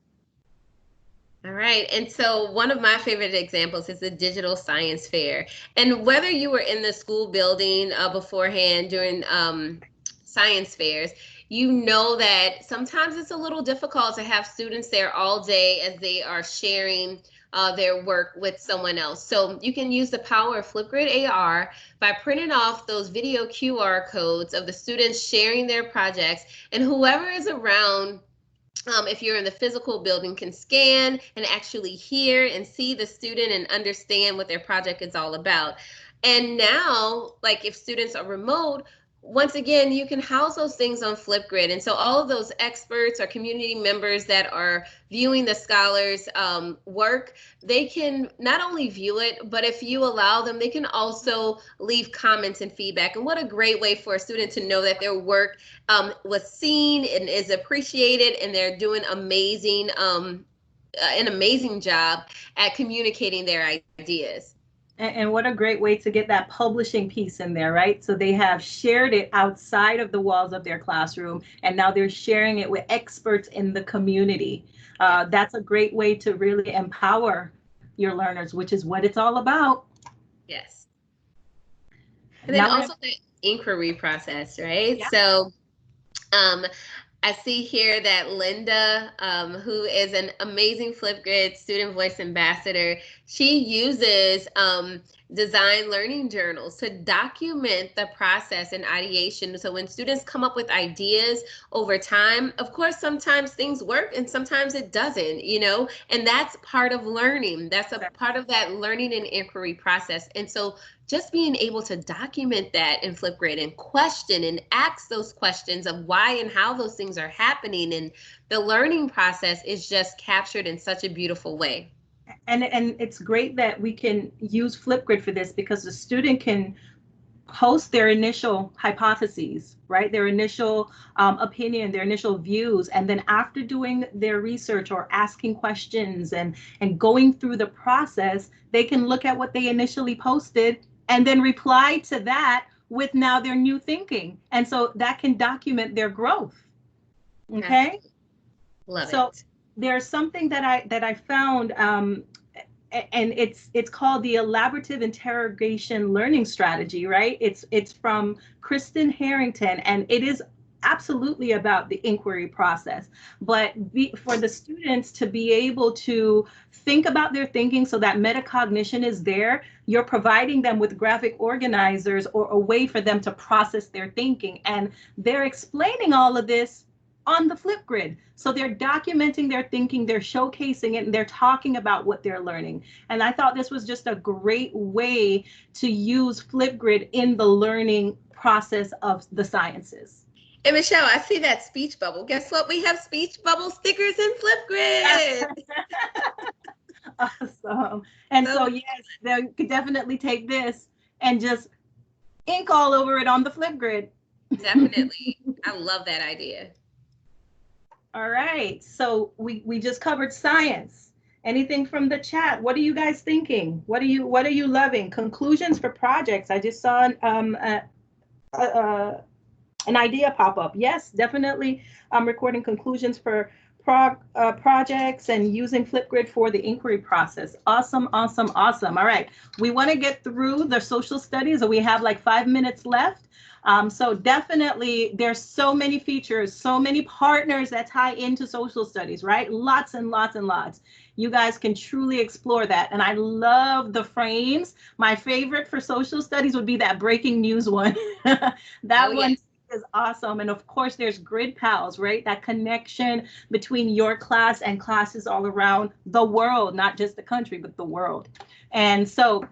All right. And so one of my favorite examples is the digital science fair. And whether you were in the school building beforehand during science fairs, you know that sometimes it's a little difficult to have students there all day as they are sharing their work with someone else. So you can use the power of Flipgrid AR by printing off those video QR codes of the students sharing their projects, and whoever is around, if you're in the physical building, can scan and actually hear and see the student and understand what their project is all about. And now, like if students are remote, once again, you can house those things on Flipgrid. And so all of those experts or community members that are viewing the scholars' work, they can not only view it, but if you allow them, they can also leave comments and feedback. And what a great way for a student to know that their work was seen and is appreciated, and they're doing an amazing job at communicating their ideas. And what a great way to get that publishing piece in there, right? So they have shared it outside of the walls of their classroom, and now they're sharing it with experts in the community. That's a great way to really empower your learners, which is what it's all about. Yes. And then also the inquiry process, right? Yeah. So I see here that Linda, who is an amazing Flipgrid student voice ambassador, she uses design learning journals to document the process and ideation. So when students come up with ideas over time, of course, sometimes things work and sometimes it doesn't, and that's part of learning. That's a part of that learning and inquiry process. And so just being able to document that in Flipgrid and question and ask those questions of why and how those things are happening, and the learning process is just captured in such a beautiful way. And it's great that we can use Flipgrid for this, because the student can post their initial hypotheses, right? Their initial opinion, their initial views. And then after doing their research or asking questions and going through the process, they can look at what they initially posted and then reply to that with now their new thinking. And so that can document their growth. Okay. Love so it. There's something that I found, and it's called the elaborative interrogation learning strategy, right? It's from Kristen Harrington, and it is absolutely about the inquiry process, but for the students to be able to think about their thinking so that metacognition is there, you're providing them with graphic organizers or a way for them to process their thinking. And they're explaining all of this on the Flipgrid. So they're documenting their thinking, they're showcasing it, and they're talking about what they're learning. And I thought this was just a great way to use Flipgrid in the learning process of the sciences. And Michelle, I see that speech bubble. Guess what? We have speech bubble stickers in Flipgrid. Awesome. And so yes, they could definitely take this and just ink all over it on the Flipgrid. Definitely. I love that idea. All right, so we just covered science. Anything from the chat? What are you guys thinking? What are you loving? Conclusions for projects. I just saw an idea pop up. Yes, definitely. I'm recording conclusions for projects and using Flipgrid for the inquiry process. Awesome, awesome, awesome. All right, we want to get through the social studies, and we have like 5 minutes left. So definitely there's so many features, so many partners that tie into social studies, right? Lots and lots and lots. You guys can truly explore that. And I love the frames. My favorite for social studies would be that breaking news one. That one is awesome. And of course, there's Grid Pals, right? That connection between your class and classes all around the world, not just the country, but the world. And so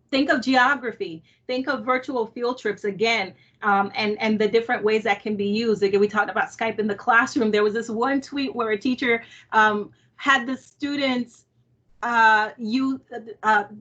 think of geography, think of virtual field trips again, and the different ways that can be used. Again, we talked about Skype in the classroom. There was this one tweet where a teacher had the students use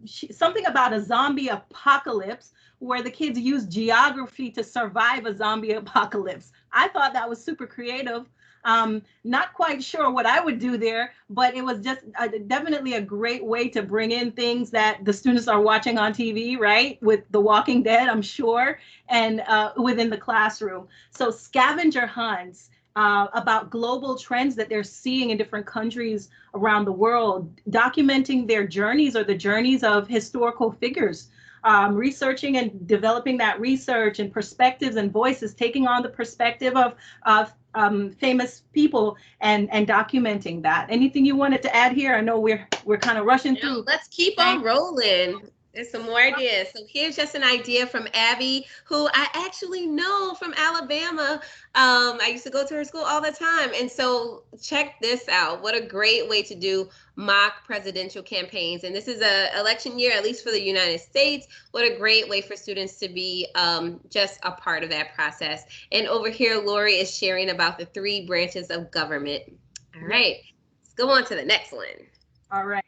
something about a zombie apocalypse, where the kids use geography to survive a zombie apocalypse. I thought that was super creative. Not quite sure what I would do there, but it was just definitely a great way to bring in things that the students are watching on TV, right? With The Walking Dead, I'm sure, and within the classroom. So scavenger hunts about global trends that they're seeing in different countries around the world, documenting their journeys or the journeys of historical figures. Researching and developing that research and perspectives and voices, taking on the perspective of famous people and documenting that. Anything you wanted to add here? I know we're kind of rushing through. Let's keep on rolling. There's some more ideas. So here's just an idea from Abby, who I actually know from Alabama. I used to go to her school all the time. And so check this out. What a great way to do mock presidential campaigns. And this is an election year, at least for the United States. What a great way for students to be just a part of that process. And over here, Lori is sharing about the 3 branches of government. All right, let's go on to the next one. All right.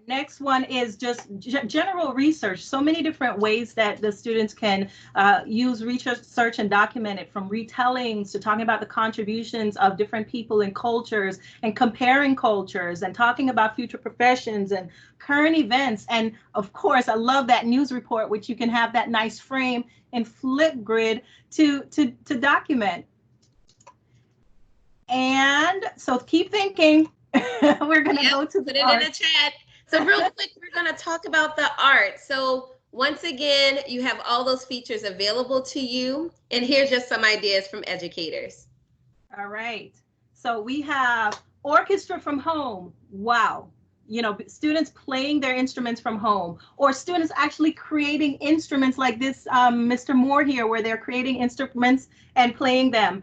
Next one is just general research. So many different ways that the students can use research and document it, from retellings to talking about the contributions of different people and cultures and comparing cultures and talking about future professions and current events. And of course, I love that news report, which you can have that nice frame in Flipgrid to document. And so keep thinking. We're going to go to put it in the chat. So real quick, we're going to talk about the art. So once again, you have all those features available to you. And here's just some ideas from educators. All right. So we have Orchestra from home. Wow. You know, students playing their instruments from home, or students actually creating instruments like this, Mr. Moore here, where they're creating instruments and playing them.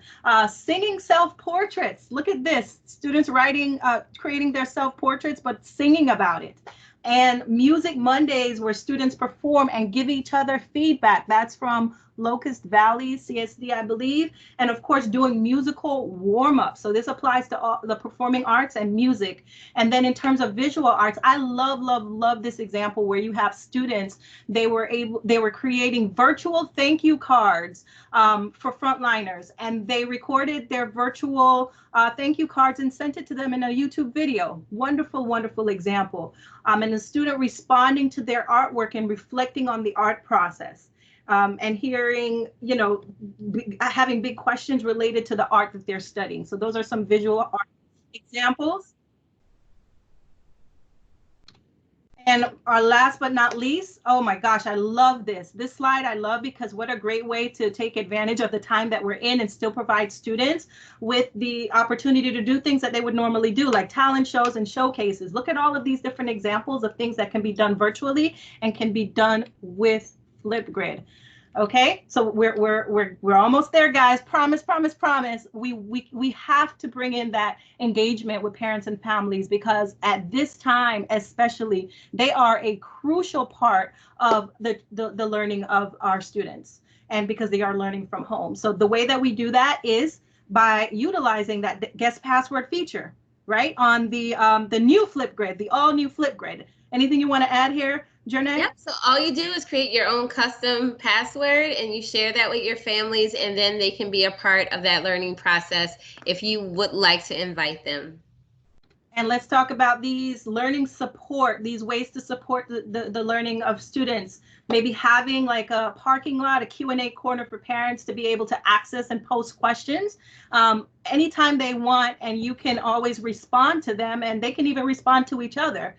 Singing self-portraits. Look at this. Students writing, creating their self-portraits, but singing about it. And Music Mondays, where students perform and give each other feedback. That's from Locust Valley, CSD, I believe. And of course, doing musical warm-up. So this applies to all the performing arts and music. And then in terms of visual arts, I love, love, love this example where you have students, they were creating virtual thank you cards for frontliners. And they recorded their virtual thank you cards and sent it to them in a YouTube video. Wonderful, wonderful example. And the student responding to their artwork and reflecting on the art process. And hearing, you know, having big questions related to the art that they're studying. So those are some visual art examples. And our last but not least, oh my gosh, I love this. This slide I love because what a great way to take advantage of the time that we're in and still provide students with the opportunity to do things that they would normally do, like talent shows and showcases. Look at all of these different examples of things that can be done virtually and can be done with Flipgrid. Okay, so we're almost there, guys. Promise, promise, promise. We have to bring in that engagement with parents and families, because at this time, especially, they are a crucial part of the learning of our students, and because they are learning from home. So the way that we do that is by utilizing that guest password feature, right, on the new Flipgrid, the all new Flipgrid. Anything you want to add here, Jernay? Yep. So all you do is create your own custom password and you share that with your families, and then they can be a part of that learning process if you would like to invite them. And let's talk about these learning support, these ways to support the learning of students. Maybe having like a parking lot, a Q&A corner for parents to be able to access and post questions anytime they want, and you can always respond to them, and they can even respond to each other.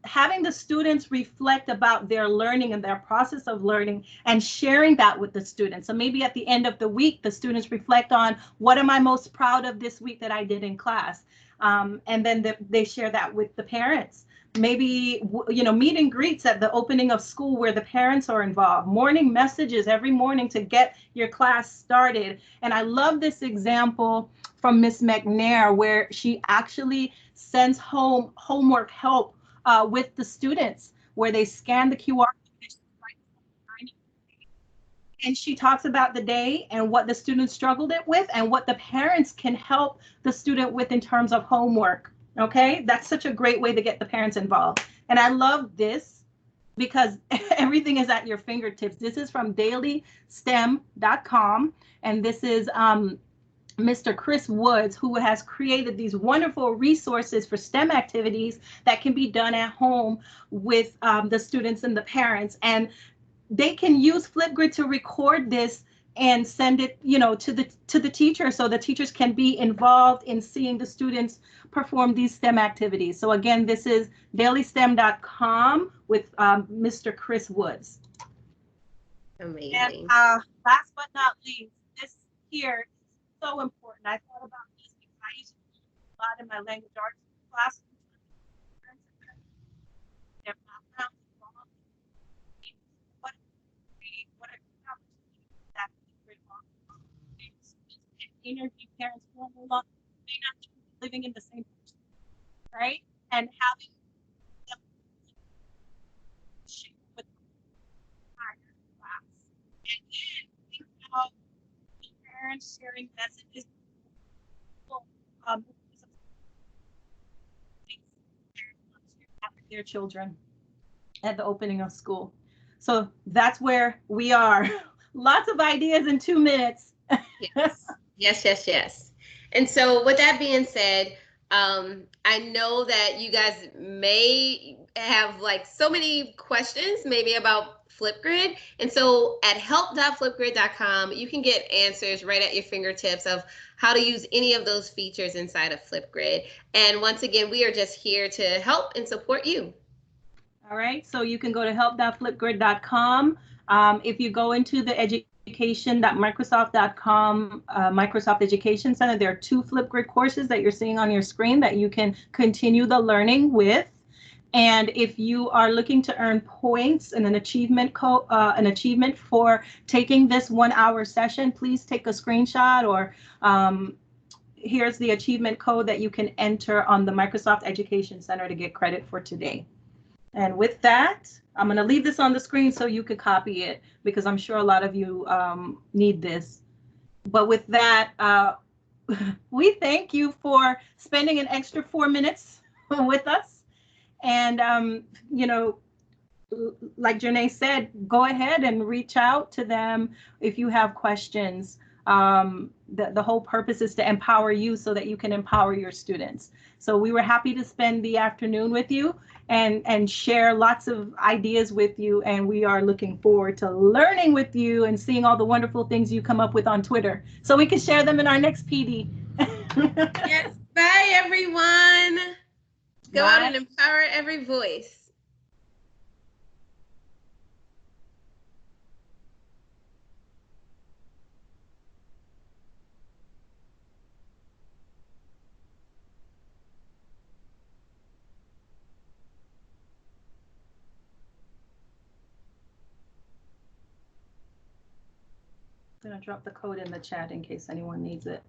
Having the students reflect about their learning and their process of learning and sharing that with the students. So maybe at the end of the week, the students reflect on, what am I most proud of this week that I did in class? And then they share that with the parents. Maybe, meet and greets at the opening of school where the parents are involved. Morning messages every morning to get your class started. And I love this example from Miss McNair, where she actually sends home homework help with the students, where they scan the QR code and she talks about the day and what the students struggled it with and what the parents can help the student with in terms of homework. Okay, that's such a great way to get the parents involved. And I love this because everything is at your fingertips. This is from dailystem.com, and this is Mr. Chris Woods, who has created these wonderful resources for STEM activities that can be done at home with the students and the parents. And they can use Flipgrid to record this and send it, to the teacher, so the teachers can be involved in seeing the students perform these STEM activities. So again, this is dailystem.com with Mr. Chris Woods. Amazing. And last but not least, this here is so important. I thought about this because I used to do a lot in my language arts class. Interview parents who are no longer may not be living in the same person, right? And having them share with the entire class. And then think about the parents sharing messages their children at the opening of school. So that's where we are. Lots of ideas in 2 minutes. Yes. Yes. And so with that being said, I know that you guys may have like so many questions maybe about Flipgrid. And so at help.flipgrid.com, you can get answers right at your fingertips of how to use any of those features inside of Flipgrid. And once again, we are just here to help and support you. All right, so you can go to help.flipgrid.com. If you go into the education.microsoft.com, Microsoft Education Center, there are 2 Flipgrid courses that you're seeing on your screen that you can continue the learning with. And if you are looking to earn points and an achievement for taking this 1-hour session, please take a screenshot, or here's the achievement code that you can enter on the Microsoft Education Center to get credit for today. And with that, I'm going to leave this on the screen so you could copy it, because I'm sure a lot of you need this. But with that, we thank you for spending an extra 4 minutes with us. And, like Jernay said, go ahead and reach out to them if you have questions. The whole purpose is to empower you so that you can empower your students. So we were happy to spend the afternoon with you and share lots of ideas with you. And we are looking forward to learning with you and seeing all the wonderful things you come up with on Twitter, so we can share them in our next PD. Yes, bye everyone. Go out and empower every voice. I'm gonna drop the code in the chat in case anyone needs it.